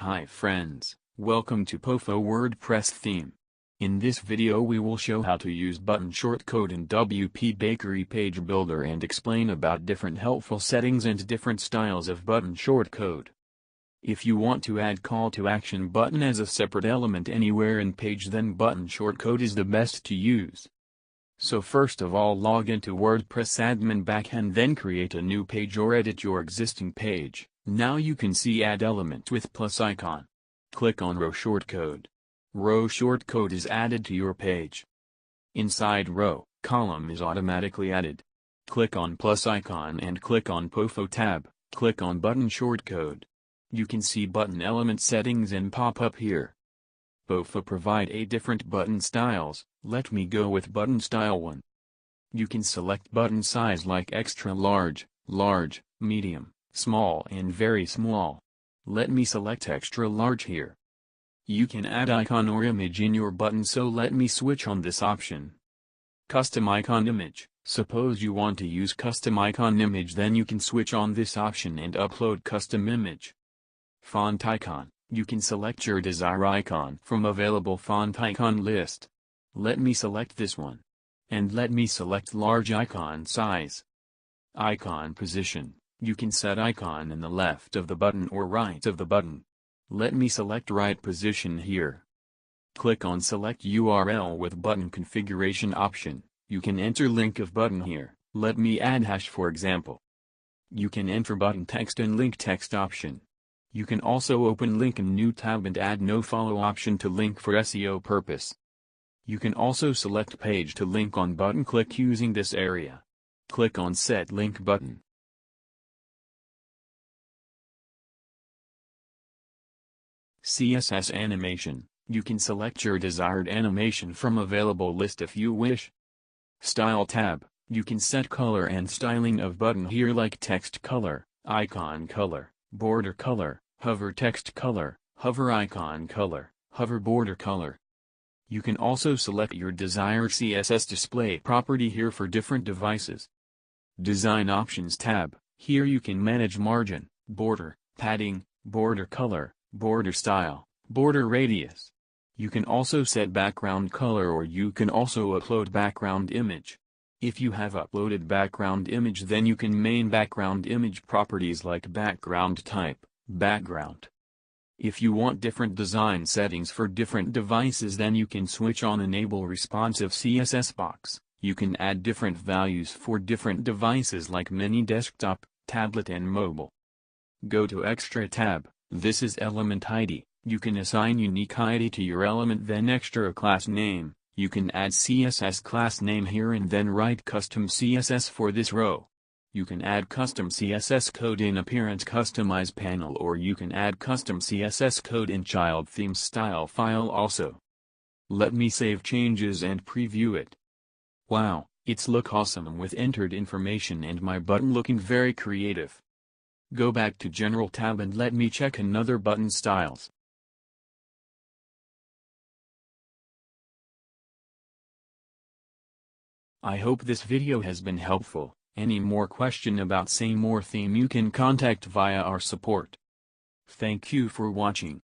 Hi friends, welcome to POFO WordPress Theme. In this video we will show how to use button shortcode in WP Bakery Page Builder and explain about different helpful settings and different styles of button shortcode. If you want to add call to action button as a separate element anywhere in page, then button shortcode is the best to use. So first of all, log into WordPress admin backend, then create a new page or edit your existing page. Now you can see add element with plus icon. Click on row shortcode. Row shortcode is added to your page. Inside row, column is automatically added. Click on plus icon and click on POFO tab. Click on button shortcode. You can see button element settings and pop up here. POFO provide 8 different button styles. Let me go with button style 1. You can select button size like extra large, large, medium, small and very small. Let me select extra large here. You can add icon or image in your button, so let me switch on this option. Custom icon image. Suppose you want to use custom icon image, then you can switch on this option and upload custom image. Font icon. You can select your desired icon from available font icon list. Let me select this one. And let me select large icon size. Icon position. You can set icon in the left of the button or right of the button. Let me select right position here. Click on select URL with button configuration option. You can enter link of button here. Let me add hash for example. You can enter button text and link text option. You can also open link in new tab and add no follow option to link for SEO purpose. You can also select page to link on button. Click using this area. Click on set link button. CSS animation. You can select your desired animation from available list if you wish. Style tab. You can set color and styling of button here like text color, icon color, border color, hover text color, hover icon color, hover border color. You can also select your desired CSS display property here for different devices. Design options tab. Here you can manage margin, border, padding, border color, border style, border radius. You can also set background color, or you can also upload background image. If you have uploaded background image, then you can main background image properties like background type, background. If you want different design settings for different devices, then you can switch on enable responsive CSS box. You can add different values for different devices like mini desktop, tablet and mobile. Go to extra tab. This is element ID. You can assign unique ID to your element, then extra class name. You can add CSS class name here and then write custom CSS for this row. You can add custom CSS code in appearance customize panel, or you can add custom CSS code in child theme style file also. Let me save changes and preview it. Wow, it's look awesome with entered information and my button looking very creative. Go back to General tab and let me check another button styles. I hope this video has been helpful. Any more question about same or theme, you can contact via our support. Thank you for watching.